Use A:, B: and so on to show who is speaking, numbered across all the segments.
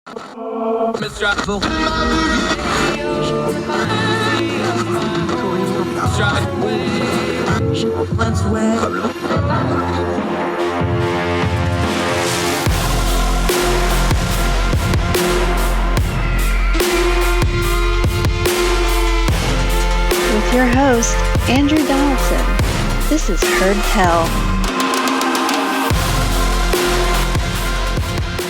A: With your host, Andrew Donaldson. This is Heard Tell.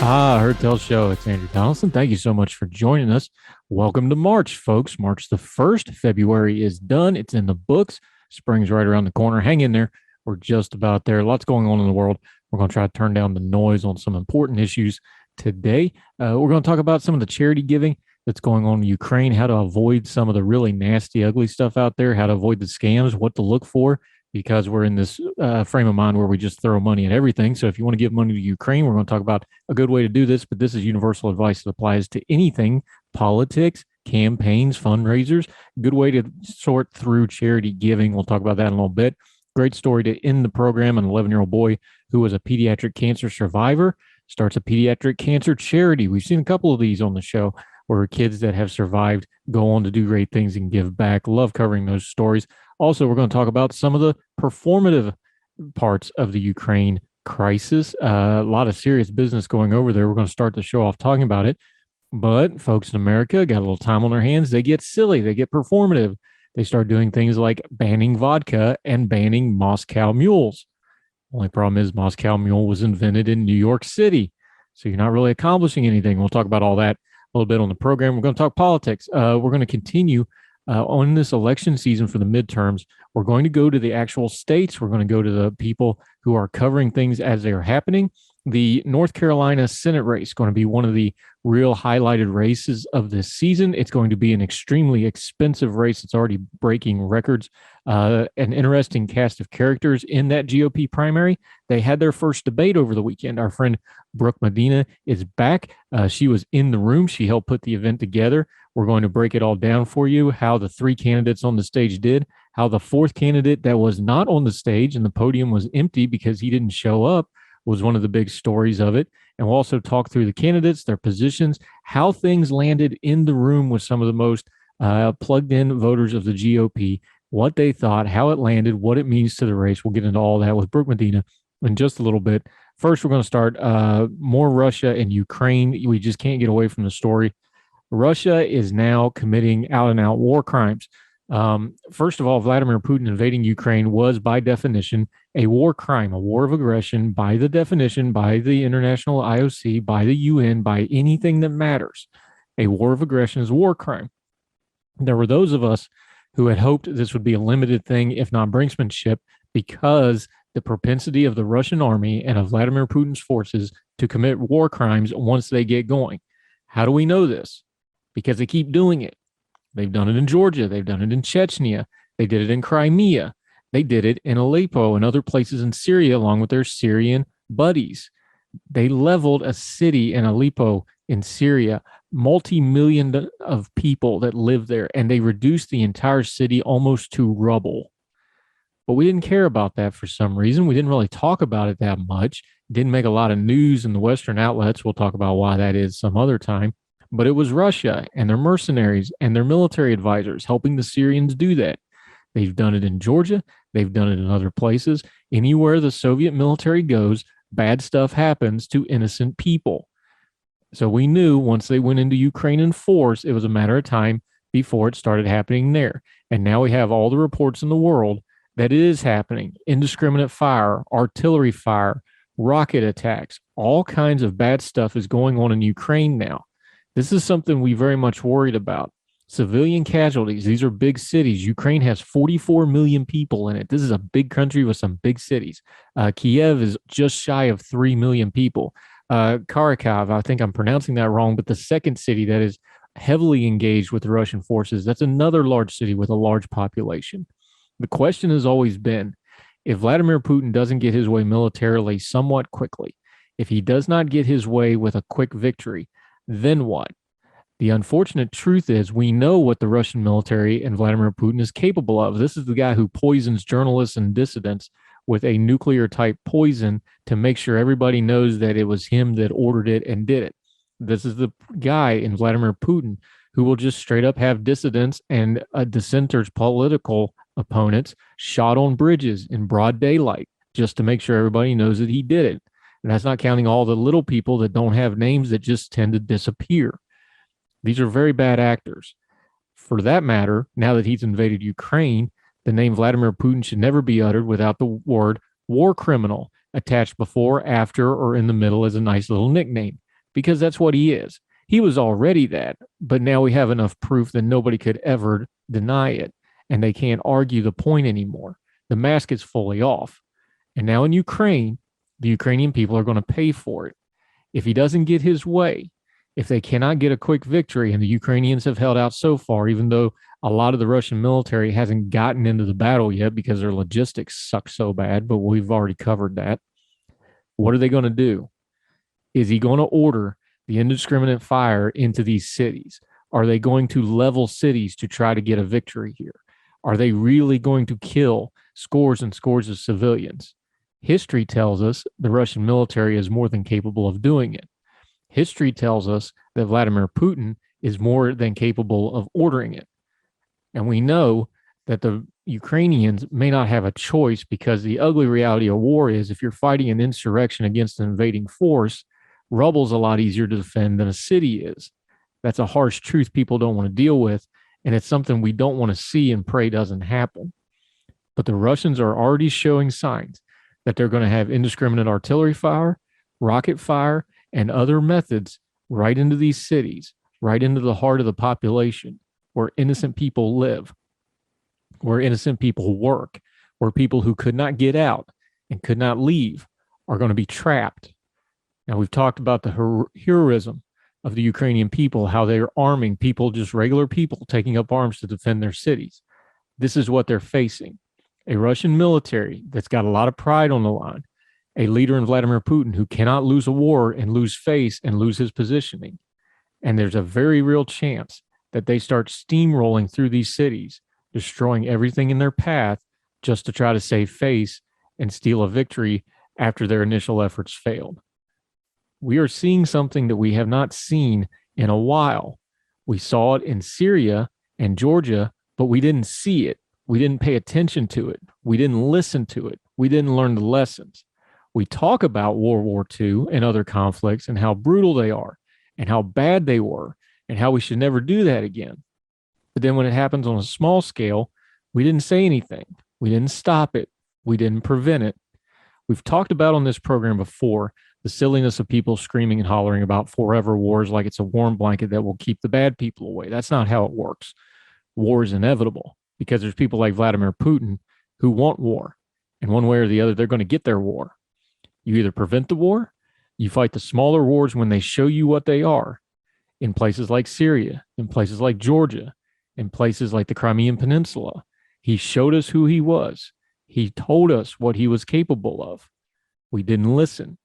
B: Heard Tell Show. It's Andrew Donaldson. Thank you so much for joining us. Welcome to March, folks. March the 1st. February is done. It's in the books. Spring's right around the corner. Hang in there. We're just about there. Lots going on in the world. We're going to try to turn down the noise on some important issues today. We're going to talk about some of the charity giving that's going on in Ukraine, how to avoid some of the really nasty, ugly stuff out there, how to avoid the scams, what to look for, because we're in this frame of mind where we just throw money at everything. So if you want to give money to Ukraine, we're going to talk about a good way to do this, but this is universal advice that applies to anything, politics, campaigns, fundraisers, good way to sort through charity giving. We'll talk about that in a little bit. Great story to end the program. An 11-year-old boy who was a pediatric cancer survivor starts a pediatric cancer charity. We've seen a couple of these on the show where kids that have survived go on to do great things and give back. Love covering those stories. Also, we're going to talk about some of the performative parts of the Ukraine crisis. A lot of serious business going over there. We're going to start the show off talking about it. But folks in America got a little time on their hands. They get silly. They get performative. They start doing things like banning vodka and banning Moscow Mules. Only problem is Moscow Mule was invented in New York City. So you're not really accomplishing anything. We'll talk about all that a little bit on the program. We're going to talk politics. We're going to continue on this election season for the midterms. We're going to go to the actual states. We're going to go to the people who are covering things as they are happening. The North Carolina Senate race is going to be one of the real highlighted races of this season. It's going to be an extremely expensive race. It's already breaking records. An interesting cast of characters in that GOP primary. They had their first debate over the weekend. Our friend Brooke Medina is back. She was in the room. She helped put the event together. We're going to break it all down for you, how the three candidates on the stage did, how the fourth candidate that was not on the stage and the podium was empty because he didn't show up was one of the big stories of it. And we'll also talk through the candidates, their positions, how things landed in the room with some of the most plugged-in voters of the GOP, what they thought, how it landed, what it means to the race. We'll get into all that with Brooke Medina in just a little bit. First, we're going to start more Russia and Ukraine. We just can't get away from the story. Russia is now committing out-and-out war crimes. First of all, Vladimir Putin invading Ukraine was, by definition, a war crime, a war of aggression, by the definition, by the international IOC, by the UN, by anything that matters. A war of aggression is a war crime. There were those of us who had hoped this would be a limited thing, if not brinksmanship, because the propensity of the Russian army and of Vladimir Putin's forces to commit war crimes once they get going. How do we know this? Because they keep doing it. They've done it in Georgia. They've done it in Chechnya. They did it in Crimea. They did it in Aleppo and other places in Syria, along with their Syrian buddies. They leveled a city in Aleppo in Syria, multi-million of people that live there, and they reduced the entire city almost to rubble. But we didn't care about that for some reason. We didn't really talk about it that much. It didn't make a lot of news in the Western outlets. We'll talk about why that is some other time. But it was Russia and their mercenaries and their military advisors helping the Syrians do that. They've done it in Georgia. They've done it in other places. Anywhere the Soviet military goes, bad stuff happens to innocent people. So we knew once they went into Ukraine in force, it was a matter of time before it started happening there. And now we have all the reports in the world that it is happening. Indiscriminate fire, artillery fire, rocket attacks, all kinds of bad stuff is going on in Ukraine now. This is something we very much worried about. Civilian casualties. These are big cities. Ukraine has 44 million people in it. This is a big country with some big cities. Kiev is just shy of 3 million people. Kharkiv, I think I'm pronouncing that wrong, but the second city that is heavily engaged with the Russian forces, that's another large city with a large population. The question has always been, if Vladimir Putin doesn't get his way militarily somewhat quickly, if he does not get his way with a quick victory, then what? The unfortunate truth is we know what the Russian military and Vladimir Putin is capable of. This is the guy who poisons journalists and dissidents with a nuclear type poison to make sure everybody knows that it was him that ordered it and did it. This is the guy in Vladimir Putin who will just straight up have dissidents and dissenters, political opponents, shot on bridges in broad daylight just to make sure everybody knows that he did it. And that's not counting all the little people that don't have names that just tend to disappear. These are very bad actors. For that matter, now that he's invaded Ukraine, the name Vladimir Putin should never be uttered without the word war criminal attached before, after, or in the middle as a nice little nickname, because that's what he is. He was already that, but now we have enough proof that nobody could ever deny it, and they can't argue the point anymore. The mask is fully off. And now in Ukraine, the Ukrainian people are going to pay for it. If he doesn't get his way, if they cannot get a quick victory, and the Ukrainians have held out so far, even though a lot of the Russian military hasn't gotten into the battle yet because their logistics suck so bad, but we've already covered that. What are they going to do? Is he going to order the indiscriminate fire into these cities? Are they going to level cities to try to get a victory here? Are they really going to kill scores and scores of civilians? History tells us the Russian military is more than capable of doing it. History tells us that Vladimir Putin is more than capable of ordering it. And we know that the Ukrainians may not have a choice, because the ugly reality of war is if you're fighting an insurrection against an invading force, rubble's a lot easier to defend than a city is. That's a harsh truth people don't want to deal with, and it's something we don't want to see and pray doesn't happen. But the Russians are already showing signs that they're going to have indiscriminate artillery fire, rocket fire, and other methods right into these cities, right into the heart of the population, where innocent people live, where innocent people work, where people who could not get out and could not leave are going to be trapped. Now, we've talked about the heroism of the Ukrainian people, how they're arming people, just regular people, taking up arms to defend their cities. This is what they're facing. A Russian military that's got a lot of pride on the line, a leader in Vladimir Putin who cannot lose a war and lose face and lose his positioning. And there's a very real chance that they start steamrolling through these cities, destroying everything in their path just to try to save face and steal a victory after their initial efforts failed. We are seeing something that we have not seen in a while. We saw it in Syria and Georgia, but we didn't see it. We didn't pay attention to it. We didn't listen to it. We didn't learn the lessons. We talk about World War II and other conflicts and how brutal they are and how bad they were and how we should never do that again. But then when it happens on a small scale, we didn't say anything. We didn't stop it. We didn't prevent it. We've talked about on this program before the silliness of people screaming and hollering about forever wars like it's a warm blanket that will keep the bad people away. That's not how it works. War is inevitable because there's people like Vladimir Putin who want war. And one way or the other, they're going to get their war. You either prevent the war, you fight the smaller wars when they show you what they are, in places like Syria, in places like Georgia, in places like the Crimean Peninsula. He showed us who he was. He told us what he was capable of. We didn't listen.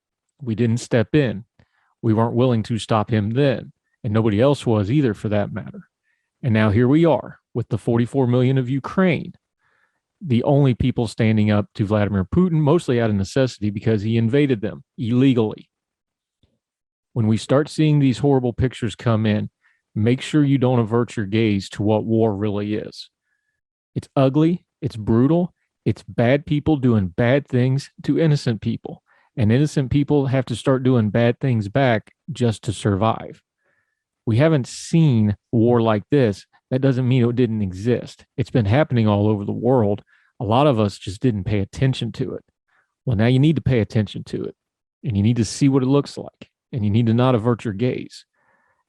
B: We didn't step in. We weren't willing to stop him then, and nobody else was either, for that matter. And now here we are with the 44 million of Ukraine, the only people standing up to Vladimir Putin, mostly out of necessity because he invaded them illegally. When we start seeing these horrible pictures come in, make sure you don't avert your gaze to what war really is. It's ugly, it's brutal, it's bad people doing bad things to innocent people, and innocent people have to start doing bad things back just to survive. We haven't seen war like this. That doesn't mean it didn't exist. It's been happening all over the world. A lot of us just didn't pay attention to it. Well, now you need to pay attention to it, and you need to see what it looks like, and you need to not avert your gaze.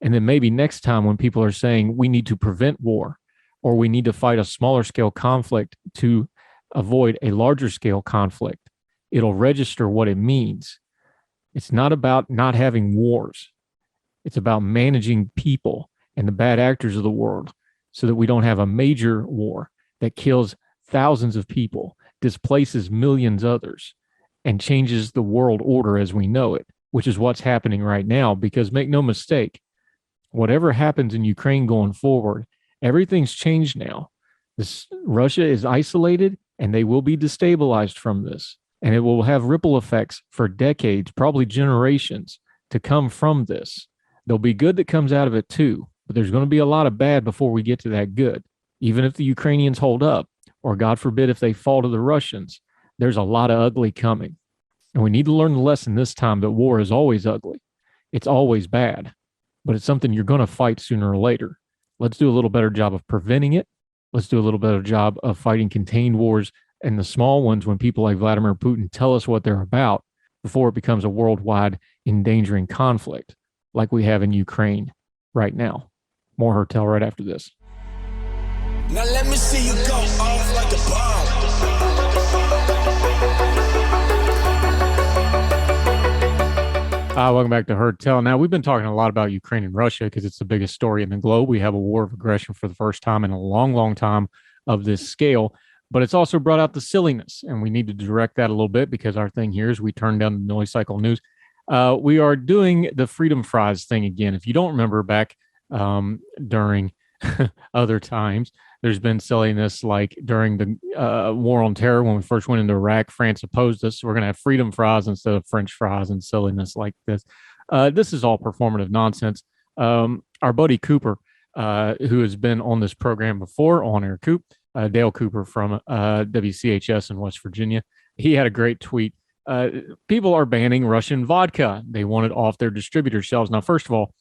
B: And then maybe next time when people are saying we need to prevent war, or we need to fight a smaller scale conflict to avoid a larger scale conflict, it'll register what it means. It's not about not having wars. It's about managing people and the bad actors of the world so that we don't have a major war that kills thousands of people, displaces millions others, and changes the world order as we know it, which is what's happening right now. Because make no mistake, whatever happens in Ukraine going forward, everything's changed now. Russia is isolated, and they will be destabilized from this. And it will have ripple effects for decades, probably generations, to come from this. There'll be good that comes out of it too, but there's going to be a lot of bad before we get to that good. Even if the Ukrainians hold up, or God forbid, if they fall to the Russians, there's a lot of ugly coming. And we need to learn the lesson this time that war is always ugly. It's always bad, but it's something you're going to fight sooner or later. Let's do a little better job of preventing it. Let's do a little better job of fighting contained wars and the small ones when people like Vladimir Putin tell us what they're about before it becomes a worldwide endangering conflict like we have in Ukraine right now. More Hertel right after this.
C: Now let me see you go off like a bomb.
B: Welcome back to Hertel. Now, we've been talking a lot about Ukraine and Russia because it's the biggest story in the globe. We have a war of aggression for the first time in a long, long time of this scale. But it's also brought out the silliness, and we need to direct that a little bit because our thing here is we turn down the noise cycle news. We are doing the freedom fries thing again. If you don't remember back during other times, there's been silliness like during the war on terror when we first went into Iraq, France opposed us. So we're going to have freedom fries instead of French fries and silliness like this. This is all performative nonsense. Our buddy Cooper, who has been on this program before, On Air Coop, Dale Cooper from WCHS in West Virginia, he had a great tweet. People are banning Russian vodka. They want it off their distributor shelves. Now, first of all,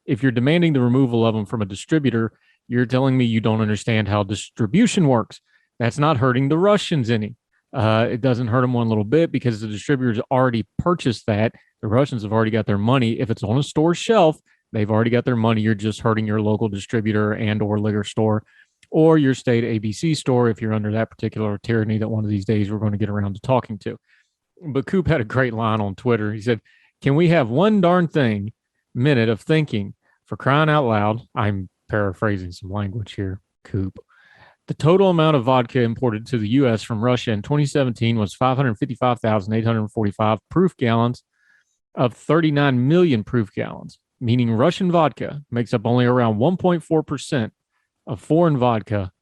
B: if you're demanding the removal of them from a distributor, you're telling me you don't understand how distribution works. That's not hurting the Russians any. It doesn't hurt them one little bit because the distributors already purchased that. The Russians have already got their money. If it's on a store shelf, they've already got their money. You're just hurting your local distributor and or liquor store or your state ABC store if you're under that particular tyranny that one of these days we're going to get around to talking to. But Coop had a great line on Twitter. He said, "Can we have one darn minute of thinking for crying out loud?" I'm paraphrasing some language here, Coop. The total amount of vodka imported to the U.S. from Russia in 2017 was 555,845 proof gallons of 39 million proof gallons, meaning Russian vodka makes up only around 1.4% of foreign vodka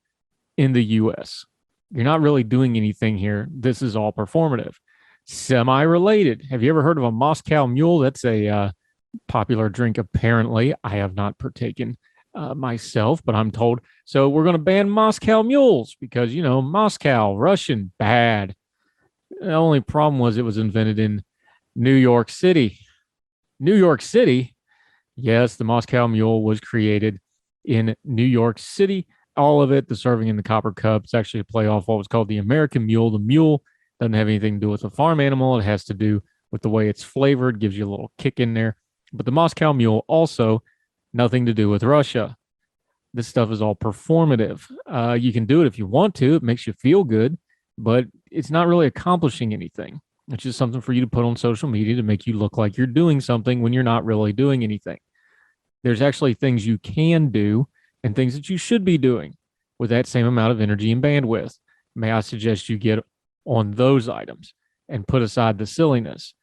B: in the U.S. You're not really doing anything here. This is all performative. Semi-related. Have you ever heard of a Moscow Mule? That's a popular drink, apparently. I have not partaken myself, but I'm told. So we're going to ban Moscow Mules because, you know, Moscow, Russian, bad. The only problem was it was invented in New York City. New York City? Yes, the Moscow Mule was created in New York City. All of it, the serving in the copper cup, it's actually a play off what was called the American Mule. The mule doesn't have anything to do with a farm animal. It has to do with the way it's flavored, gives you a little kick in there. But the Moscow Mule also nothing to do with Russia. This stuff is all performative. You can do it if you want to. It makes you feel good, but it's not really accomplishing anything. It's just something for you to put on social media to make you look like you're doing something when you're not really doing anything. There's actually things you can do and things that you should be doing with that same amount of energy and bandwidth. May I suggest you get on those items and put aside the silliness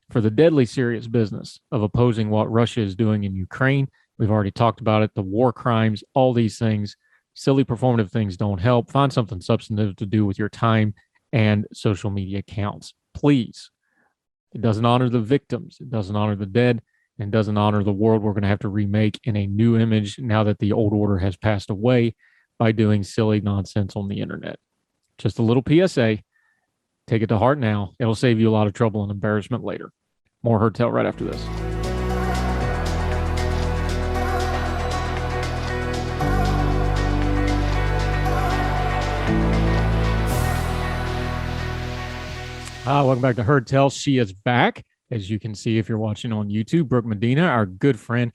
B: for the deadly serious business of opposing what Russia is doing in Ukraine. We've already talked about it, the war crimes, all these things. Silly performative things don't help. Find something substantive to do with your time and social media accounts, please. It doesn't honor the victims. It doesn't honor the dead, and doesn't honor the world we're going to have to remake in a new image now that the old order has passed away by doing silly nonsense on the internet. Just a little PSA. Take it to heart now. It'll save you a lot of trouble and embarrassment later. More Hertel right after this. Welcome back to Hertel. She is back. As you can see, if you're watching on YouTube, Brooke Medina, our good friend,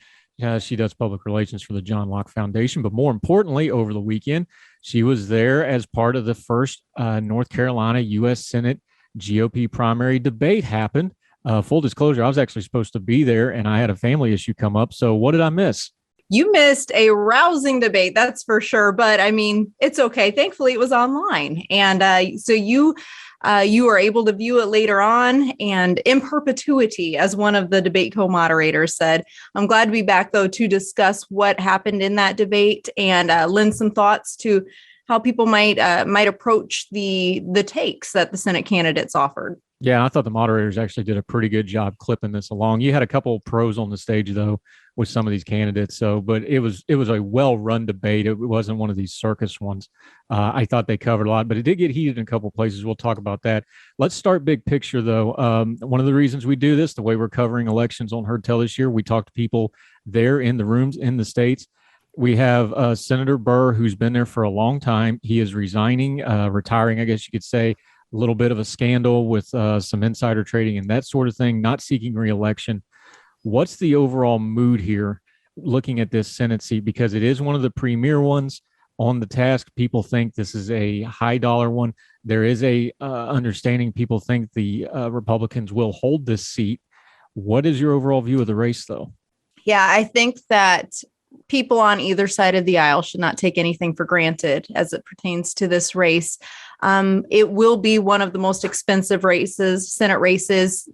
B: she does public relations for the John Locke Foundation. But more importantly, over the weekend, she was there as part of the first North Carolina U.S. Senate GOP primary debate happened. Full disclosure, I was actually supposed to be there, and I had a family issue come up. So what did I miss?
D: You missed a rousing debate, that's for sure. But I mean, it's okay. Thankfully, it was online. And so you were able to view it later on and in perpetuity, as one of the debate co-moderators said. I'm glad to be back, though, to discuss what happened in that debate and lend some thoughts to how people might approach the takes that the Senate candidates offered.
B: Yeah, I thought the moderators actually did a pretty good job clipping this along. You had a couple of pros on the stage though with some of these candidates. So, but it was a well-run debate. It wasn't one of these circus ones. I thought they covered a lot, but it did get heated in a couple of places. We'll talk about that. Let's start big picture though. One of the reasons we do this, the way we're covering elections on Heard Tell this year, we talk to people there in the rooms in the states. We have Senator Burr, who's been there for a long time. He is resigning, retiring, I guess you could say, a little bit of a scandal with some insider trading and that sort of thing, not seeking reelection. What's the overall mood here looking at this Senate seat? Because it is one of the premier ones on the task. People think this is a high dollar one. There is a understanding people think the Republicans will hold this seat. What is your overall view of the race, though?
D: Yeah, I think that people on either side of the aisle should not take anything for granted as it pertains to this race. It will be one of the most expensive races, Senate races,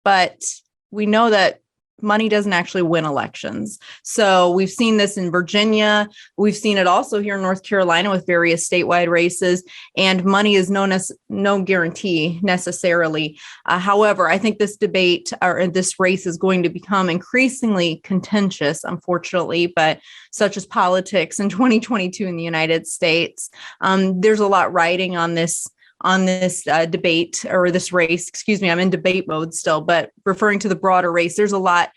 D: but we know that money doesn't actually win elections. So we've seen this in Virginia. We've seen it also here in North Carolina with various statewide races, and money is no guarantee necessarily. However, I think this debate or this race is going to become increasingly contentious, unfortunately, but such as politics in 2022 in the United States. There's a lot riding on this debate or this race. Excuse me, I'm in debate mode still, but referring to the broader race, there's a lot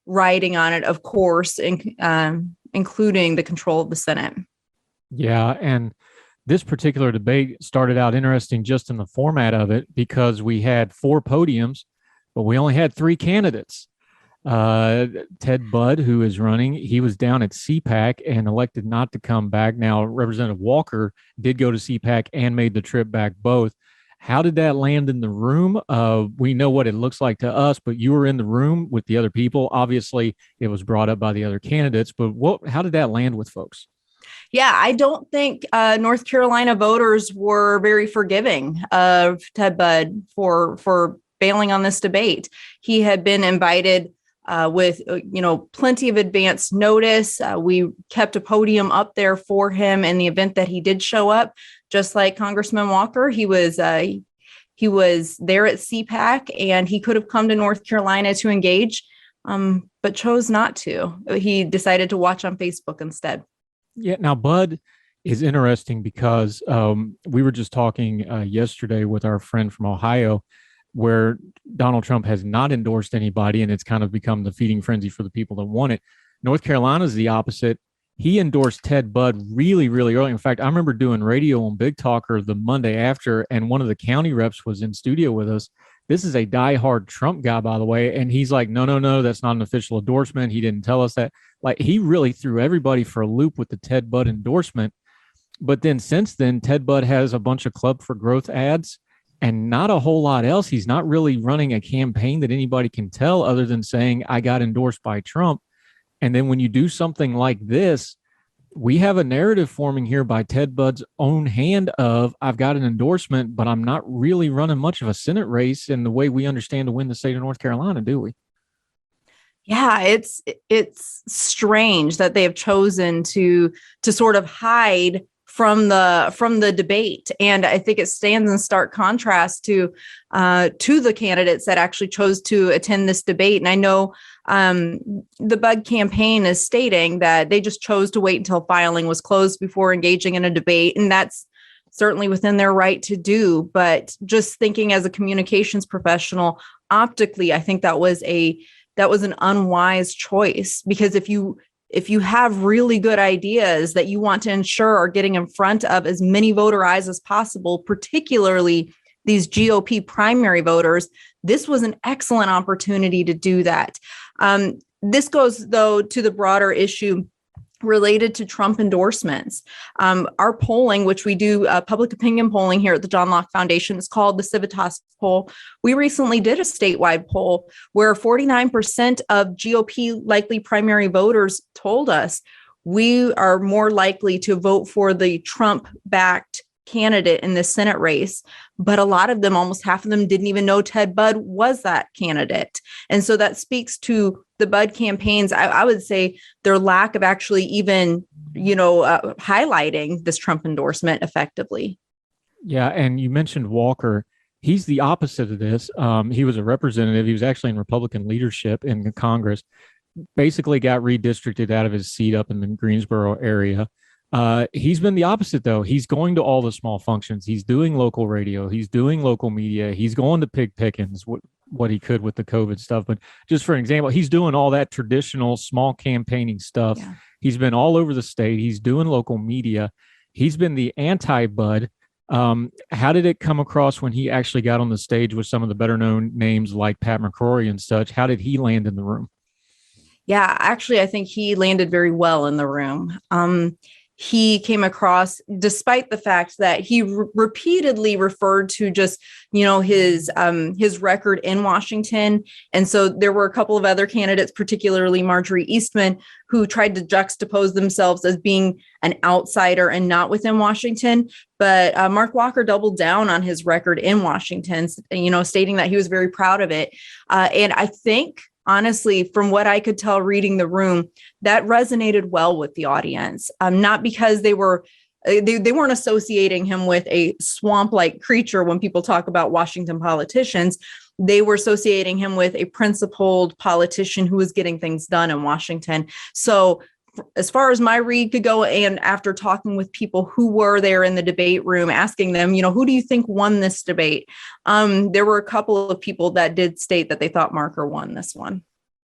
D: riding on it, of course, including the control of the Senate.
B: Yeah, and this particular debate started out interesting just in the format of it because we had 4 podiums, but we only had 3 candidates. Ted Budd, who is running, he was down at CPAC and elected not to come back. Now, Representative Walker did go to CPAC and made the trip back both. How did that land in the room? We know what it looks like to us, but you were in the room with the other people. Obviously, it was brought up by the other candidates, but how did that land with folks?
D: Yeah, I don't think North Carolina voters were very forgiving of Ted Budd for bailing on this debate. He had been invited with plenty of advance notice. We kept a podium up there for him in the event that he did show up. Just like Congressman Walker, he was there at CPAC, and he could have come to North Carolina to engage, but chose not to. He decided to watch on Facebook instead.
B: Yeah. Now, Bud is interesting because we were just talking yesterday with our friend from Ohio, where Donald Trump has not endorsed anybody, and it's kind of become the feeding frenzy for the people that want it. North Carolina is the opposite. He endorsed Ted Budd really, really early. In fact, I remember doing radio on Big Talker the Monday after, and one of the county reps was in studio with us. This is a diehard Trump guy, by the way. And he's like, no, that's not an official endorsement. He didn't tell us that. Like, he really threw everybody for a loop with the Ted Budd endorsement. But then since then, Ted Budd has a bunch of Club for Growth ads and not a whole lot else. He's not really running a campaign that anybody can tell other than saying, I got endorsed by Trump. And then when you do something like this, we have a narrative forming here by Ted Budd's own hand of, I've got an endorsement, but I'm not really running much of a Senate race in the way we understand to win the state of North Carolina, do we?
D: Yeah, it's strange that they have chosen to sort of hide from the debate. And I think it stands in stark contrast to the candidates that actually chose to attend this debate. And I know the Budd campaign is stating that they just chose to wait until filing was closed before engaging in a debate. And that's certainly within their right to do. But just thinking as a communications professional, optically, I think that was an unwise choice, because if you have really good ideas that you want to ensure are getting in front of as many voter eyes as possible, particularly these GOP primary voters, this was an excellent opportunity to do that. This goes, though, to the broader issue related to Trump endorsements. Our polling, which we do public opinion polling here at the John Locke Foundation, is called the Civitas poll. We recently did a statewide poll where 49% of GOP likely primary voters told us we are more likely to vote for the Trump-backed candidate in the Senate race. But a lot of them, almost half of them, didn't even know Ted Budd was that candidate. And so that speaks to the Budd campaigns, I would say, their lack of actually even, highlighting this Trump endorsement effectively.
B: Yeah. And you mentioned Walker. He's the opposite of this. He was a representative. He was actually in Republican leadership in Congress, basically got redistricted out of his seat up in the Greensboro area. He's been the opposite, though. He's going to all the small functions. He's doing local radio. He's doing local media. He's going to Pig Pickens, what he could with the COVID stuff. But just for an example, he's doing all that traditional small campaigning stuff. Yeah. He's been all over the state. He's doing local media. He's been the anti-Bud. How did it come across when he actually got on the stage with some of the better known names like Pat McCrory and such? How did he land in the room?
D: Yeah, actually, I think he landed very well in the room. He came across, despite the fact that he repeatedly referred to just, his record in Washington. And so there were a couple of other candidates, particularly Marjorie Eastman, who tried to juxtapose themselves as being an outsider and not within Washington. But Mark Walker doubled down on his record in Washington, stating that he was very proud of it. And I think, honestly, from what I could tell reading the room, that resonated well with the audience. Not because they weren't associating him with a swamp-like creature when people talk about Washington politicians. They were associating him with a principled politician who was getting things done in Washington. So as far as my read could go, and after talking with people who were there in the debate room, asking them, who do you think won this debate? There were a couple of people that did state that they thought Marker won this one.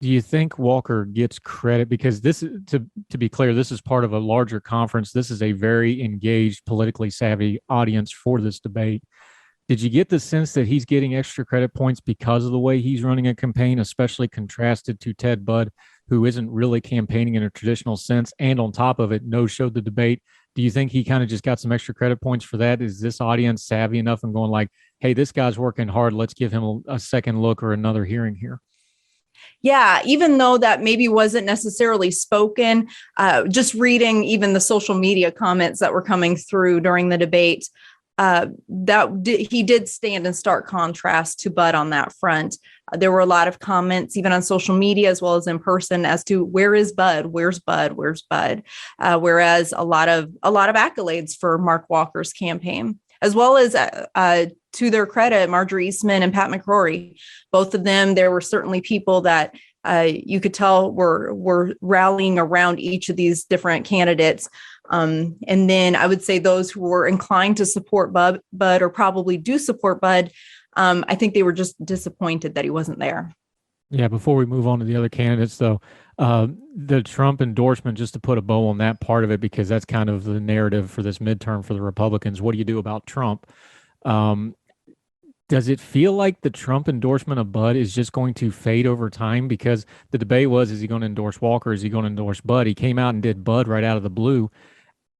B: Do you think Walker gets credit? Because this is, to be clear, this is part of a larger conference. This is a very engaged, politically savvy audience for this debate. Did you get the sense that he's getting extra credit points because of the way he's running a campaign, especially contrasted to Ted Budd, who isn't really campaigning in a traditional sense, and on top of it, no-showed the debate? Do you think he kind of just got some extra credit points for that? Is this audience savvy enough and going like, hey, this guy's working hard, let's give him a second look or another hearing here?
D: Yeah, even though that maybe wasn't necessarily spoken, just reading even the social media comments that were coming through during the debate, he did stand in stark contrast to Bud on that front. There were a lot of comments, even on social media as well as in person, as to where is Bud? Where's Bud? Where's Bud? Whereas a lot of accolades for Mark Walker's campaign, as well as to their credit, Marjorie Eastman and Pat McCrory. Both of them, there were certainly people that you could tell were rallying around each of these different candidates. And then I would say those who were inclined to support Bud or probably do support Bud, I think they were just disappointed that he wasn't there.
B: Yeah, before we move on to the other candidates, though, the Trump endorsement, just to put a bow on that part of it, because that's kind of the narrative for this midterm for the Republicans. What do you do about Trump? Does it feel like the Trump endorsement of Bud is just going to fade over time? Because the debate was, is he going to endorse Walker? Is he going to endorse Bud? He came out and did Bud right out of the blue.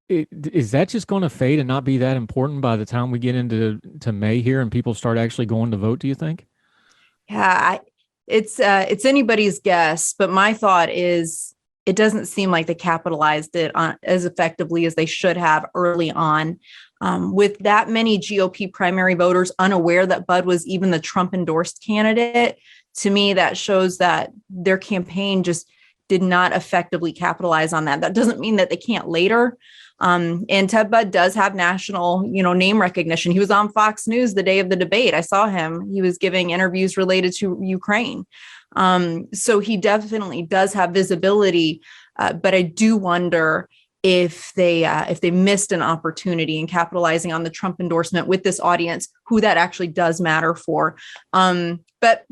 B: Is that just going to fade and not be that important by the time we get into May here and people start actually going to vote, do you think?
D: Yeah, it's anybody's guess, but my thought is it doesn't seem like they capitalized it on as effectively as they should have early on. With that many GOP primary voters unaware that Bud was even the Trump endorsed candidate, to me, that shows that their campaign just did not effectively capitalize on that. That doesn't mean that they can't later. And Ted Budd does have national, name recognition. He was on Fox News the day of the debate. I saw him. He was giving interviews related to Ukraine. So he definitely does have visibility. But I do wonder if they missed an opportunity in capitalizing on the Trump endorsement with this audience, who that actually does matter for. But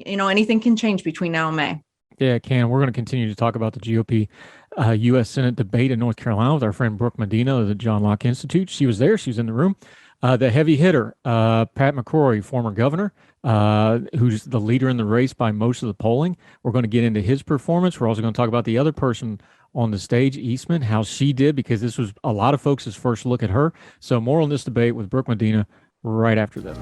D: anything can change between now and May.
B: Yeah, it can. We're going to continue to talk about the GOP U.S. Senate debate in North Carolina with our friend Brooke Medina of the John Locke Institute. She was there. She was in the room. The heavy hitter, Pat McCrory, former governor, who's the leader in the race by most of the polling. We're going to get into his performance. We're also going to talk about the other person on the stage, Eastman, how she did, because this was a lot of folks' first look at her. So more on this debate with Brooke Medina right after this.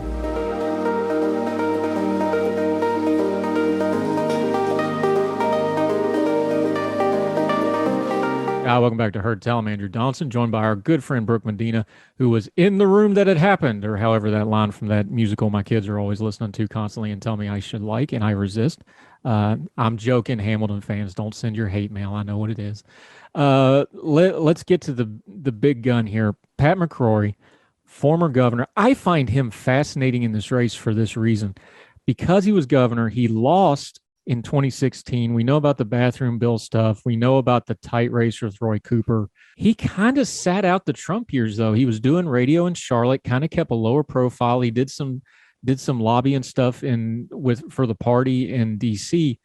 B: Welcome back to Heard Tell. I'm Andrew Donaldson, joined by our good friend Brooke Medina, who was in the room that it happened, or however that line from that musical my kids are always listening to constantly and tell me I should like, and I resist. I'm joking, Hamilton fans. Don't send your hate mail. I know what it is. Let's get to the big gun here. Pat McCrory, former governor. I find him fascinating in this race for this reason. Because he was governor, he lost in 2016. We know about the bathroom bill stuff. We know about the tight race with Roy Cooper. He kind of sat out the Trump years, though. He was doing radio in Charlotte, kind of kept a lower profile. He did some lobbying stuff for the party in DC,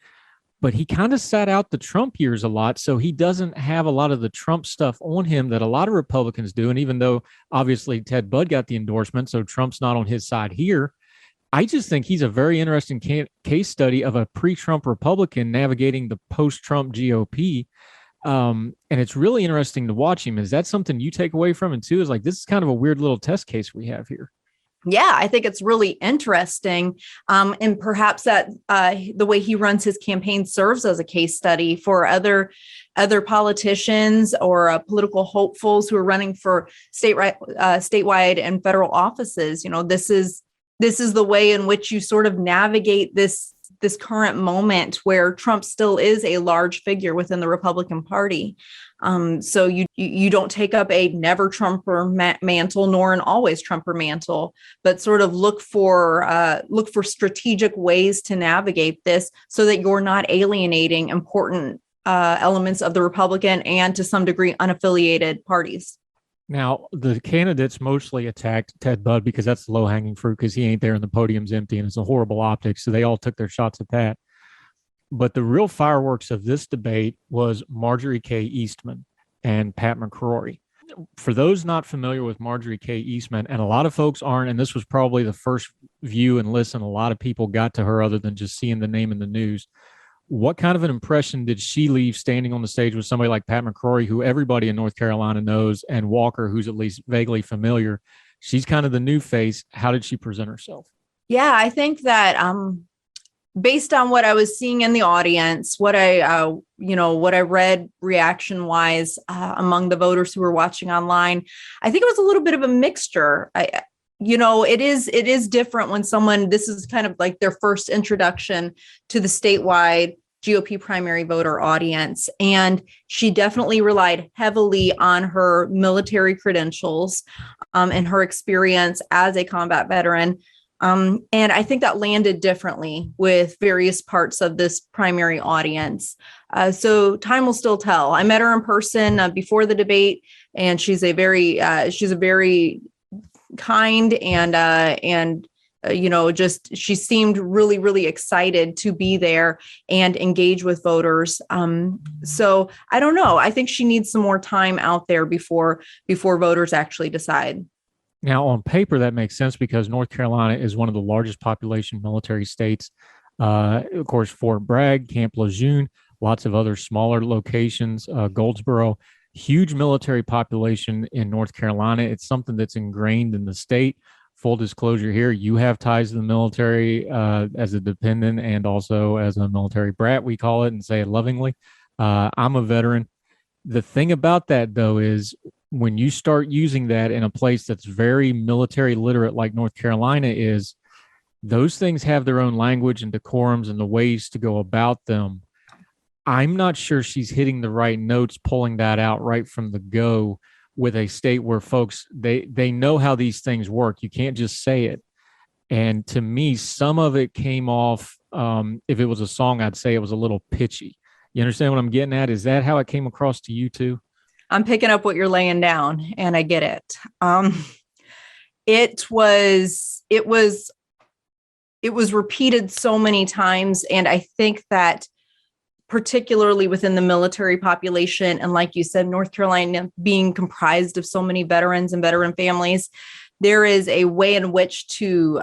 B: but he kind of sat out the Trump years a lot. So he doesn't have a lot of the Trump stuff on him that a lot of Republicans do. And even though obviously Ted Budd got the endorsement, so Trump's not on his side here, I just think he's a very interesting case study of a pre-Trump Republican navigating the post-Trump GOP. And it's really interesting to watch him. Is that something you take away from it too? Is like, this is kind of a weird little test case we have here.
D: Yeah, I think it's really interesting. And perhaps that the way he runs his campaign serves as a case study for other politicians or political hopefuls who are running for statewide and federal offices. You know, this is the way in which you sort of navigate this current moment where Trump still is a large figure within the Republican Party. So you don't take up a never Trumper mantle nor an always Trumper mantle, but sort of look for strategic ways to navigate this so that you're not alienating important elements of the Republican and to some degree unaffiliated parties.
B: Now, the candidates mostly attacked Ted Budd because that's the low-hanging fruit because he ain't there and the podium's empty and it's a horrible optics. So they all took their shots at that. But the real fireworks of this debate was Marjorie K. Eastman and Pat McCrory. For those not familiar with Marjorie K. Eastman, and a lot of folks aren't, and this was probably the first view and listen a lot of people got to her other than just seeing the name in the news. What kind of an impression did she leave standing on the stage with somebody like Pat McCrory, who everybody in North Carolina knows, and Walker, who's at least vaguely familiar? She's kind of the new face. How did she present herself?
D: Yeah, I think that based on what I was seeing in the audience, what I read reaction wise among the voters who were watching online, I think it was a little bit of a mixture. It is different when this is kind of like their first introduction to the statewide GOP primary voter audience. And she definitely relied heavily on her military credentials and her experience as a combat veteran. And I think that landed differently with various parts of this primary audience. So time will still tell. I met her in person before the debate, and she's a very kind and she seemed really, really excited to be there and engage with voters. So I don't know. I think she needs some more time out there before voters actually decide.
B: Now, on paper, that makes sense because North Carolina is one of the largest population military states. Of course, Fort Bragg, Camp Lejeune, lots of other smaller locations, Goldsboro, huge military population in North Carolina. It's something that's ingrained in the state. Full disclosure here, you have ties to the military as a dependent and also as a military brat, we call it, and say it lovingly. I'm a veteran. The thing about that, though, is when you start using that in a place that's very military literate like North Carolina is, those things have their own language and decorums and the ways to go about them. I'm not sure she's hitting the right notes, pulling that out right from the go with a state where folks, they know how these things work. You can't just say it. And to me, some of it came off, if it was a song, I'd say it was a little pitchy. You understand what I'm getting at? Is that how it came across to you too?
D: I'm picking up what you're laying down, and I get it. It was repeated so many times, and I think that particularly within the military population, and like you said, North Carolina being comprised of so many veterans and veteran families, there is a way in which to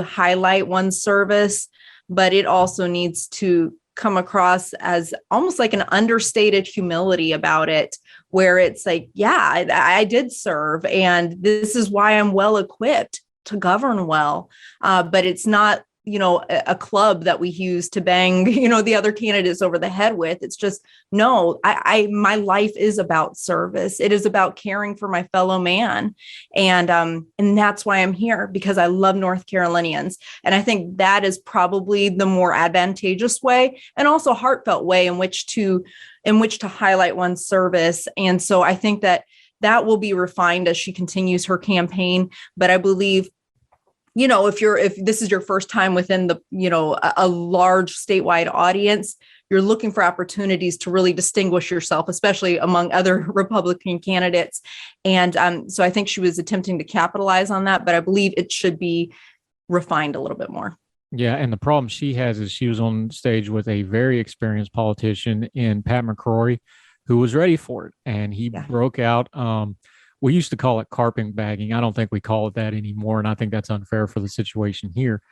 D: highlight one's service, but it also needs to come across as almost like an understated humility about it, where it's like, yeah, I did serve, and this is why I'm well equipped to govern well. But it's not, a club that we use to bang, the other candidates over the head with. It's just, no, my life is about service. It is about caring for my fellow man. And that's why I'm here, because I love North Carolinians. And I think that is probably the more advantageous way and also heartfelt way in which to highlight one's service. And so I think that that will be refined as she continues her campaign. But I believe, if this is your first time within the, a large statewide audience, you're looking for opportunities to really distinguish yourself, especially among other Republican candidates. And so I think she was attempting to capitalize on that, but I believe it should be refined a little bit more.
B: Yeah, and the problem she has is she was on stage with a very experienced politician in Pat McCrory, who was ready for it, and he broke out. We used to call it carpetbagging. I don't think we call it that anymore, and I think that's unfair for the situation here.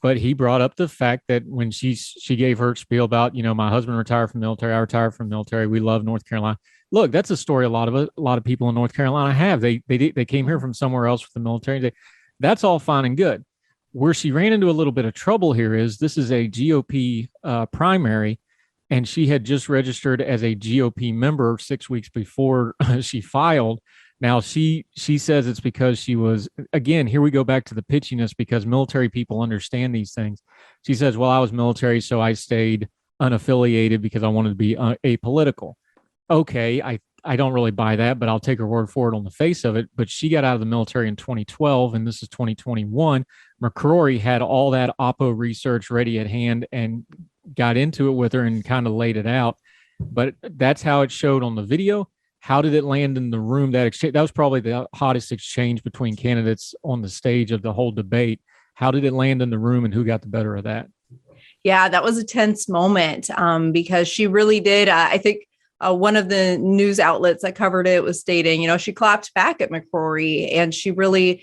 B: But he brought up the fact that when she gave her spiel about, my husband retired from the military, I retired from the military, we love North Carolina. Look, that's a story a lot of people in North Carolina have. They came here from somewhere else with the military. That's all fine and good. Where she ran into a little bit of trouble here is this is a GOP primary, and she had just registered as a GOP member 6 weeks before she filed. Now, she says it's because she was, again, here we go back to the pitchiness, because military people understand these things. She says, well, I was military, so I stayed unaffiliated because I wanted to be apolitical. Okay, I don't really buy that, but I'll take her word for it on the face of it. But she got out of the military in 2012, and this is 2021. McCrory had all that Oppo research ready at hand and got into it with her and kind of laid it out. But that's how it showed on the video. How did it land in the room? That exchange, that was probably the hottest exchange between candidates on the stage of the whole debate. How did it land in the room, and who got the better of that?
D: Yeah, that was a tense moment because she really did. I think one of the news outlets that covered it was stating, she clapped back at McCrory, and she really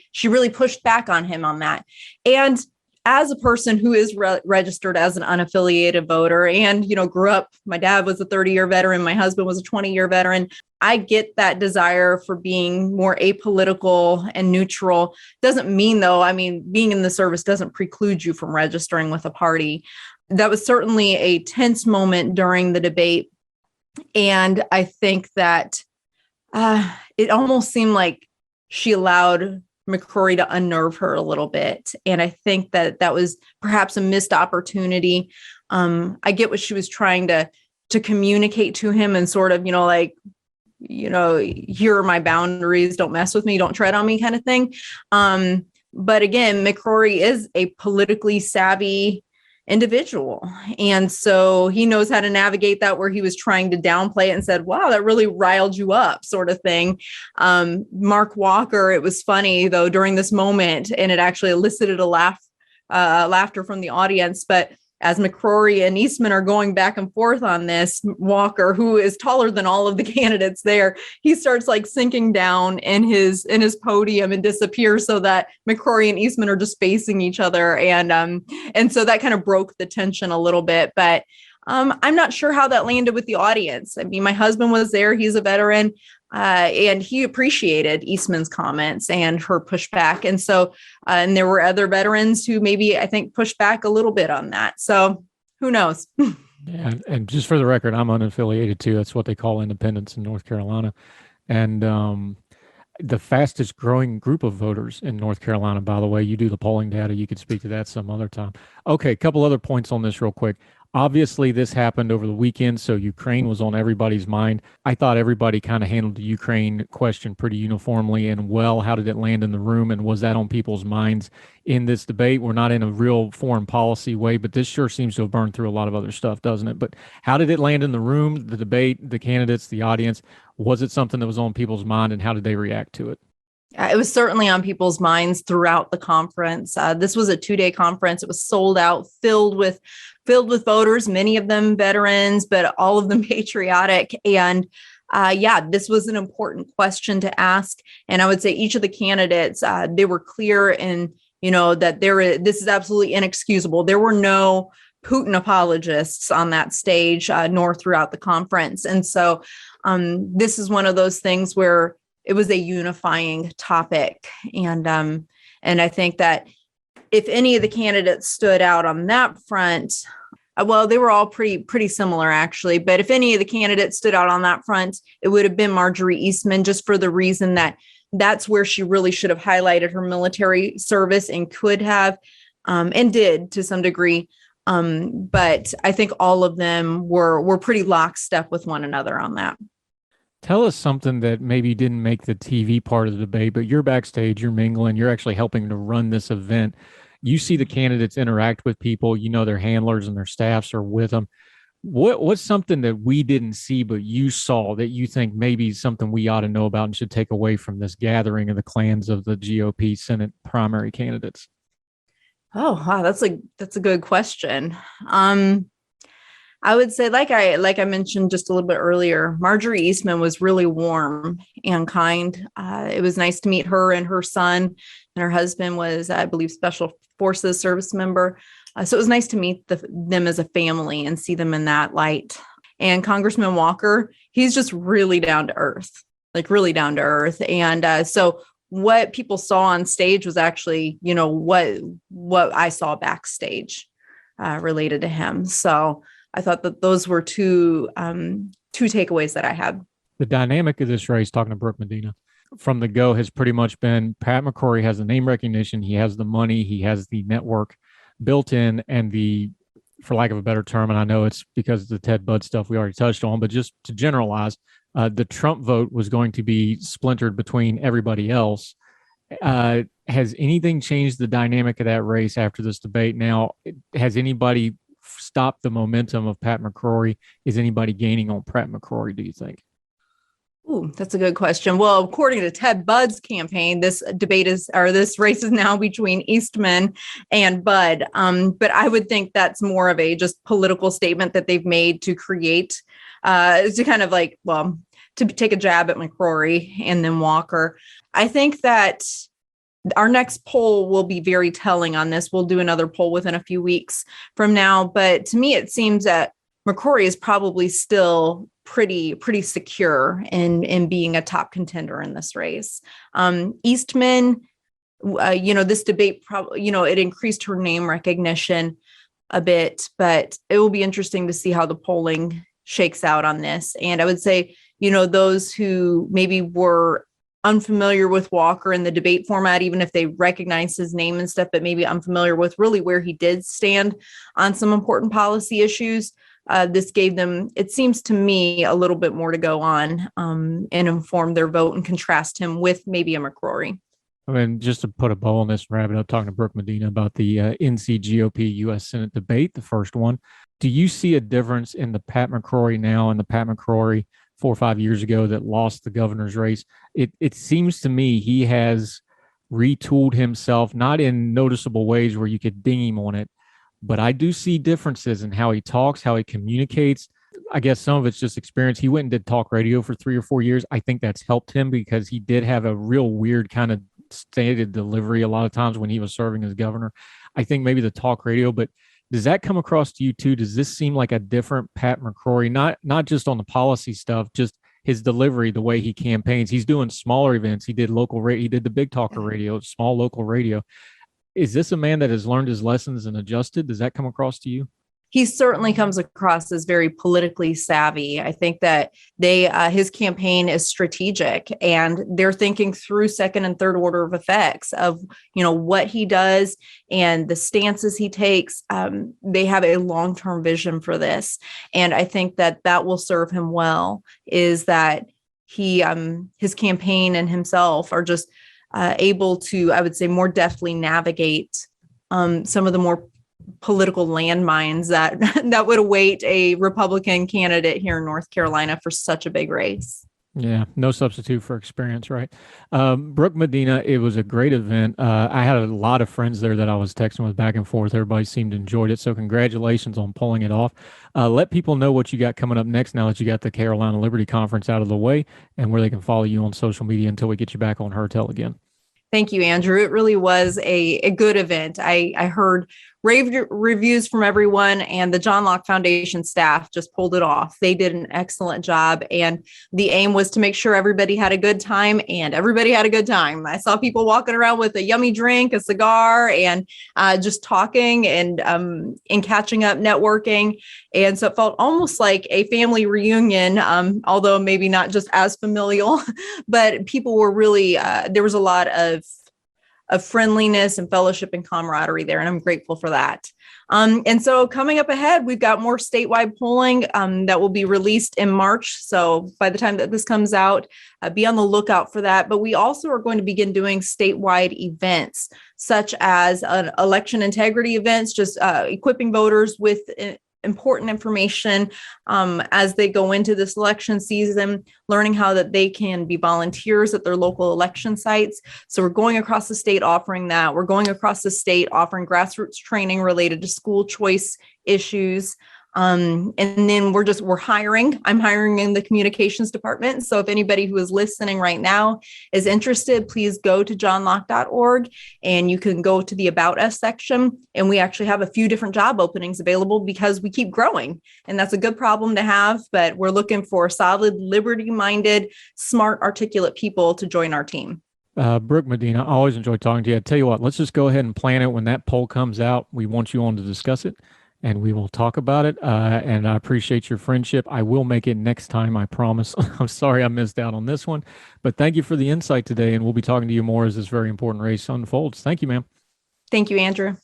D: pushed back on him on that. And as a person who is registered as an unaffiliated voter and, grew up, my dad was a 30-year veteran, my husband was a 20-year veteran. I get that desire for being more apolitical and neutral. Doesn't mean, though, being in the service doesn't preclude you from registering with a party. That was certainly a tense moment during the debate. And I think that it almost seemed like she allowed McCrory to unnerve her a little bit. And I think that was perhaps a missed opportunity. I get what she was trying to communicate to him, and sort of, here are my boundaries, don't mess with me, don't tread on me kind of thing. But again, McCrory is a politically savvy individual. And so he knows how to navigate that, where he was trying to downplay it and said, wow, that really riled you up, sort of thing. Mark Walker, it was funny though, during this moment, and it actually elicited a laughter from the audience. But as McCrory and Eastman are going back and forth on this, Walker, who is taller than all of the candidates there, he starts like sinking down in his podium and disappears, so that McCrory and Eastman are just facing each other. And so that kind of broke the tension a little bit. But I'm not sure how that landed with the audience. My husband was there. He's a veteran. And he appreciated Eastman's comments and her pushback. And so, and there were other veterans who maybe, I think, pushed back a little bit on that. So who knows?
B: Yeah, and just for the record, I'm unaffiliated too. That's what they call independents in North Carolina. And the fastest growing group of voters in North Carolina, by the way. You do the polling data. You could speak to that some other time. Okay, a couple other points on this real quick. Obviously, this happened over the weekend, so Ukraine was on everybody's mind. I thought everybody kind of handled the Ukraine question pretty uniformly and well. How did it land in the room, and was that on people's minds in this debate? We're not in a real foreign policy way, but this sure seems to have burned through a lot of other stuff, doesn't it? But how did it land in the room, the debate, the candidates, the audience? Was it something that was on people's mind, and how did they react to it?
D: It was certainly on people's minds throughout the conference. This was a 2-day conference. It was sold out, filled with voters, many of them veterans, but all of them patriotic. And this was an important question to ask. And I would say each of the candidates, they were clear in, that this is absolutely inexcusable. There were no Putin apologists on that stage, nor throughout the conference. And so this is one of those things where it was a unifying topic. And I think that if any of the candidates stood out on that front, well, they were all pretty similar, actually. But if any of the candidates stood out on that front, it would have been Marjorie Eastman, just for the reason that that's where she really should have highlighted her military service, and could have, and did to some degree. But I think all of them were pretty lockstep with one another on that.
B: Tell us something that maybe didn't make the TV part of the debate, but you're backstage, you're mingling, you're actually helping to run this event. You see the candidates interact with people, you know their handlers and their staffs are with them. What's something that we didn't see but you saw that you think maybe something we ought to know about and should take away from this gathering of the clans of the GOP Senate primary candidates?
D: Oh, wow, that's a good question. I would say, like I mentioned just a little bit earlier, Marjorie Eastman was really warm and kind. It was nice to meet her and her son, and her husband was, I believe, Special Forces service member. So it was nice to meet them as a family and see them in that light. And Congressman Walker, he's just really down to earth, like really down to earth. And so what people saw on stage was actually, what I saw backstage related to him. So I thought that those were two takeaways that I had.
B: The dynamic of this race, talking to Brooke Medina, from the go has pretty much been Pat McCrory has the name recognition, he has the money, he has the network built in, and for lack of a better term, and I know it's because of the Ted Budd stuff we already touched on, but just to generalize, the Trump vote was going to be splintered between everybody else. Has anything changed the dynamic of that race after this debate? Now, has anybody stop the momentum of Pat McCrory? Is anybody gaining on Pat McCrory, do you think?
D: Ooh, that's a good question. Well, according to Ted Budd's campaign, this race is now between Eastman and Budd. But I would think that's more of a just political statement that they've made to create, to kind of to take a jab at McCrory and then Walker. I think that our next poll will be very telling on this. We'll do another poll within a few weeks from now. But to me, it seems that McCrory is probably still pretty secure in being a top contender in this race. Eastman, this debate probably, it increased her name recognition a bit, but it will be interesting to see how the polling shakes out on this. And I would say, those who maybe were unfamiliar with Walker in the debate format, even if they recognize his name and stuff, but maybe unfamiliar with really where he did stand on some important policy issues. This gave them, it seems to me, a little bit more to go on and inform their vote and contrast him with maybe a McCrory.
B: I mean, just to put a bow on this and wrap it up, talking to Brooke Medina about the NC GOP U.S. Senate debate, the first one. Do you see a difference in the Pat McCrory now and the Pat McCrory 4 or 5 years ago that lost the governor's race? It seems to me he has retooled himself, not in noticeable ways where you could ding him on it, but I do see differences in how he talks, how he communicates. I guess some of it's just experience. He went and did talk radio for 3 or 4 years. I think that's helped him because he did have a real weird kind of stated delivery a lot of times when he was serving as governor. I think maybe the talk radio, but does that come across to you too? Does this seem like a different Pat McCrory, not just on the policy stuff, just his delivery, the way he campaigns? He's doing smaller events. He did local radio. He did the Big Talker radio, small local radio. Is this a man that has learned his lessons and adjusted? Does that come across to you?
D: He certainly comes across as very politically savvy. I think that his campaign is strategic and they're thinking through second and third order of effects of, what he does and the stances he takes. They have a long-term vision for this. And I think that will serve him well, is that his campaign and himself are just able to, I would say, more deftly navigate some of the more political landmines that would await a Republican candidate here in North Carolina for such a big race.
B: Yeah, no substitute for experience, right? Brooke Medina, it was a great event. I had a lot of friends there that I was texting with back and forth. Everybody seemed to enjoy it. So congratulations on pulling it off. Let people know what you got coming up next now that you got the Carolina Liberty Conference out of the way and where they can follow you on social media until we get you back on Hertel again.
D: Thank you, Andrew. It really was a good event. I heard rave reviews from everyone, and the John Locke Foundation staff just pulled it off. They did an excellent job, and the aim was to make sure everybody had a good time, and everybody had a good time. I saw people walking around with a yummy drink, a cigar, and just talking and catching up, networking. And so it felt almost like a family reunion, although maybe not just as familial, but people were really, there was a lot of friendliness and fellowship and camaraderie there. And I'm grateful for that. And so coming up ahead, we've got more statewide polling that will be released in March. So by the time that this comes out, be on the lookout for that. But we also are going to begin doing statewide events, such as election integrity events, just equipping voters with important information as they go into this election season, learning how that they can be volunteers at their local election sites. So we're going across the state offering that. We're going across the state offering grassroots training related to school choice issues. And then we're hiring. I'm hiring in the communications department. So if anybody who is listening right now is interested, please go to johnlocke.org and you can go to the About Us section. And we actually have a few different job openings available because we keep growing. And that's a good problem to have, but we're looking for solid, liberty-minded, smart, articulate people to join our team.
B: Brooke Medina, I always enjoy talking to you. I tell you what, let's just go ahead and plan it. When that poll comes out, we want you on to discuss it. And we will talk about it. And I appreciate your friendship. I will make it next time, I promise. I'm sorry I missed out on this one. But thank you for the insight today. And we'll be talking to you more as this very important race unfolds. Thank you, ma'am.
D: Thank you, Andrew.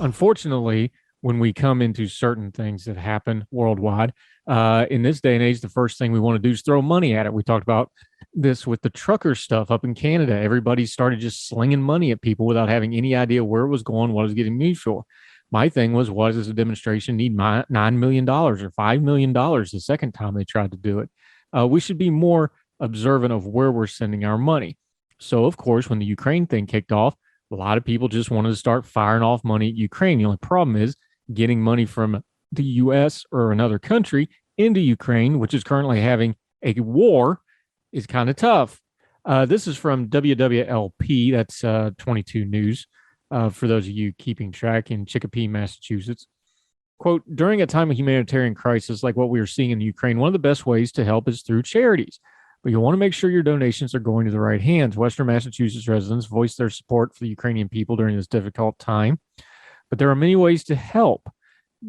B: Unfortunately, when we come into certain things that happen worldwide, in this day and age, the first thing we want to do is throw money at it. We talked about this with the trucker stuff up in Canada. Everybody started just slinging money at people without having any idea where it was going, what it was getting used for. My thing was does the demonstration need $9 million or $5 million the second time they tried to do it? We should be more observant of where we're sending our money. So, of course, when the Ukraine thing kicked off, a lot of people just wanted to start firing off money at Ukraine. The only problem is getting money from the U.S. or another country into Ukraine, which is currently having a war, is kind of tough. This is from WWLP, that's 22 News, for those of you keeping track in Chicopee, Massachusetts. Quote, during a time of humanitarian crisis like what we are seeing in Ukraine, one of the best ways to help is through charities. But you'll want to make sure your donations are going to the right hands. Western Massachusetts residents voiced their support for the Ukrainian people during this difficult time. But there are many ways to help.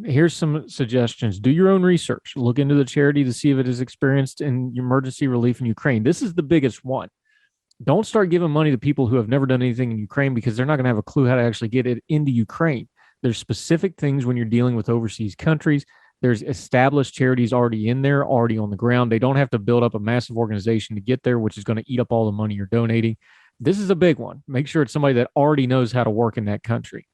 B: Here's some suggestions. Do your own research. Look into the charity to see if it is experienced in emergency relief in Ukraine. This is the biggest one. Don't start giving money to people who have never done anything in Ukraine because they're not going to have a clue how to actually get it into Ukraine. There's specific things when you're dealing with overseas countries. There's established charities already in there, already on the ground. They don't have to build up a massive organization to get there, which is going to eat up all the money you're donating. This is a big one. Make sure it's somebody that already knows how to work in that country.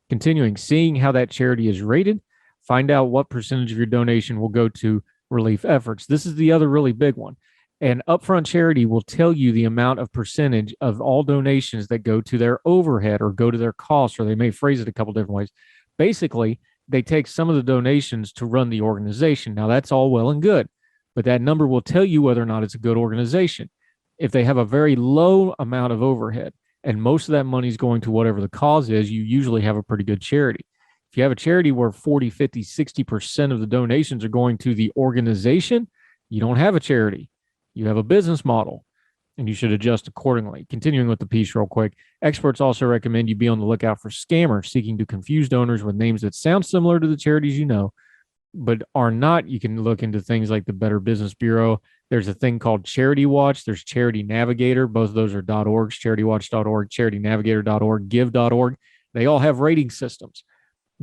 B: Continuing, seeing how that charity is rated, find out what percentage of your donation will go to relief efforts. This is the other really big one. And Upfront Charity will tell you the amount of percentage of all donations that go to their overhead or go to their costs, or they may phrase it a couple different ways. Basically, they take some of the donations to run the organization. Now, that's all well and good, but that number will tell you whether or not it's a good organization. If they have a very low amount of overhead, and most of that money is going to whatever the cause is, you usually have a pretty good charity. If you have a charity where 40, 50, 60% of the donations are going to the organization, you don't have a charity. You have a business model, and you should adjust accordingly. Continuing with the piece real quick, experts also recommend you be on the lookout for scammers seeking to confuse donors with names that sound similar to the charities you know, but are not. You can look into things like the Better Business Bureau. There's a thing called Charity Watch. There's Charity Navigator. Both of those are .orgs, CharityWatch.org, CharityNavigator.org, Give.org. They all have rating systems.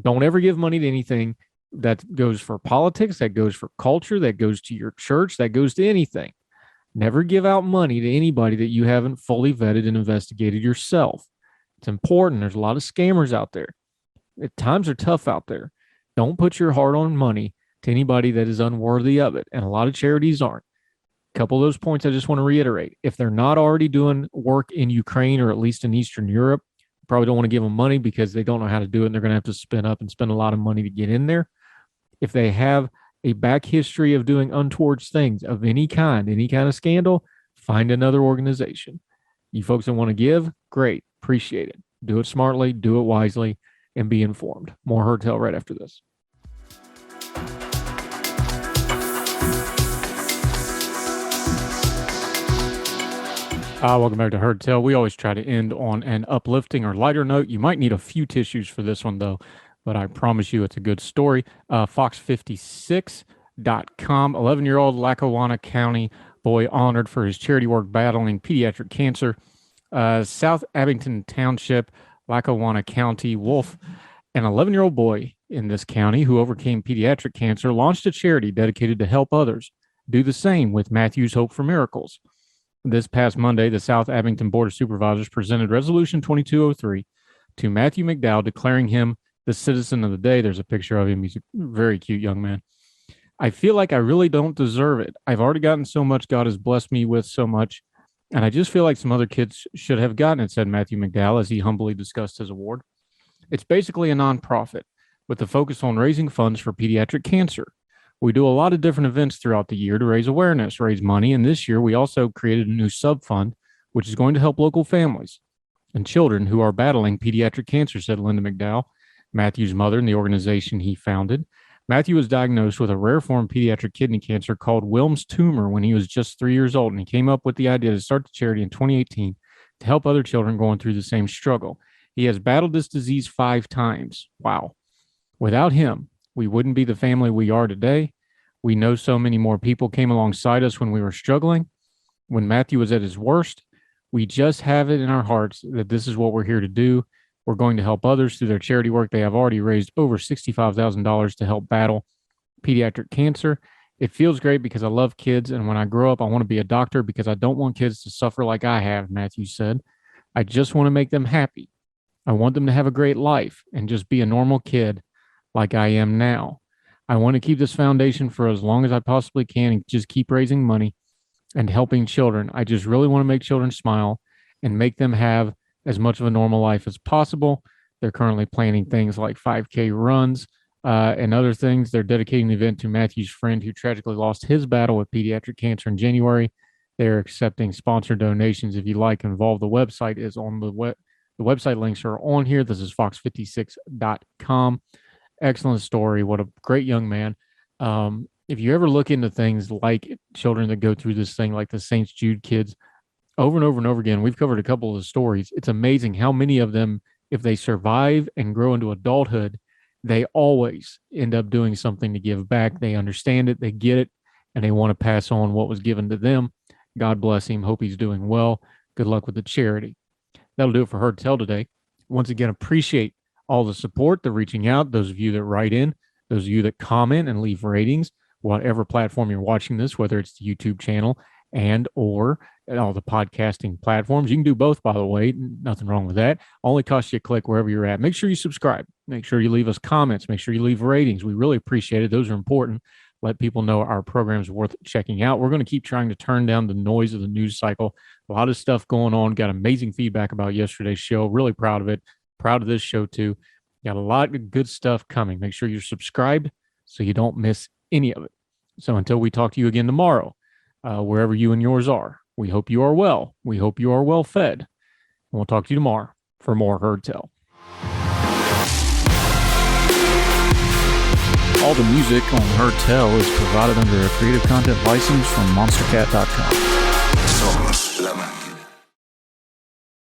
B: Don't ever give money to anything that goes for politics, that goes for culture, that goes to your church, that goes to anything. Never give out money to anybody that you haven't fully vetted and investigated yourself. It's important. There's a lot of scammers out there. Times are tough out there. Don't put your hard-earned money to anybody that is unworthy of it, and a lot of charities aren't. A couple of those points I just want to reiterate. If they're not already doing work in Ukraine or at least in Eastern Europe, you probably don't want to give them money because they don't know how to do it, and they're going to have to spin up and spend a lot of money to get in there. If they have a back history of doing untoward things of any kind of scandal, find another organization. You folks that want to give, great, appreciate it. Do it smartly, do it wisely, and be informed. More Heard Tell right after this. Welcome back to Heard Tell. We always try to end on an uplifting or lighter note. You might need a few tissues for this one, though. but I promise you it's a good story. Fox56.com, 11-year-old Lackawanna County boy honored for his charity work battling pediatric cancer. South Abington Township, Lackawanna County, Wolf, an 11-year-old boy in this county who overcame pediatric cancer, launched a charity dedicated to help others do the same with Matthew's Hope for Miracles. This past Monday, the South Abington Board of Supervisors presented Resolution 2203 to Matthew McDowell, declaring him the Citizen of the Day. There's a picture of him. He's a very cute young man. I feel like I really don't deserve it. I've already gotten so much. God has blessed me with so much. And I just feel like some other kids should have gotten it, said Matthew McDowell as he humbly discussed his award. It's basically a nonprofit with a focus on raising funds for pediatric cancer. We do a lot of different events throughout the year to raise awareness, raise money, and this year we also created a new sub-fund, which is going to help local families and children who are battling pediatric cancer, said Linda McDowell, Matthew's mother and the organization he founded. Matthew was diagnosed with a rare form of pediatric kidney cancer called Wilms tumor when he was just 3 years old, and he came up with the idea to start the charity in 2018 to help other children going through the same struggle. He has battled this disease 5 times. Wow. Without him, we wouldn't be the family we are today. We know so many more people came alongside us when we were struggling. When Matthew was at his worst, we just have it in our hearts that this is what we're here to do. We're going to help others through their charity work. They have already raised over $65,000 to help battle pediatric cancer. It feels great because I love kids, and when I grow up, I want to be a doctor because I don't want kids to suffer like I have, Matthew said. I just want to make them happy. I want them to have a great life and just be a normal kid like I am now. I want to keep this foundation for as long as I possibly can and just keep raising money and helping children. I just really want to make children smile and make them have as much of a normal life as possible. They're currently planning things like 5K runs and other things. They're dedicating the event to Matthew's friend who tragically lost his battle with pediatric cancer in January. They're accepting sponsor donations. If you'd like involved, the website is on the website links are on here. This is fox56.com. Excellent story. What a great young man. If you ever look into things like children that go through this thing, like the St. Jude kids, over and over and over again, we've covered a couple of the stories. It's amazing how many of them, if they survive and grow into adulthood, they always end up doing something to give back. They understand it, they get it, and they want to pass on what was given to them. God bless him. Hope he's doing well. Good luck with the charity. That'll do it for Heard Tell today. Once again, appreciate all the support, the reaching out, those of you that write in, those of you that comment and leave ratings, whatever platform you're watching this, whether it's the YouTube channel and or all the podcasting platforms. You can do both, by the way. Nothing wrong with that. Only costs you a click wherever you're at. Make sure you subscribe. Make sure you leave us comments. Make sure you leave ratings. We really appreciate it. Those are important. Let people know our programs are worth checking out. We're going to keep trying to turn down the noise of the news cycle. A lot of stuff going on. Got amazing feedback about yesterday's show. Really proud of it. Proud of this show too. Got a lot of good stuff coming. Make sure you're subscribed so you don't miss any of it. So until we talk to you again tomorrow, wherever you and yours are, we hope you are well. We hope you are well fed. And we'll talk to you tomorrow for more Heard Tell.
E: All the music on Heard Tell is provided under a Creative Content license from monstercat.com.
C: Somos la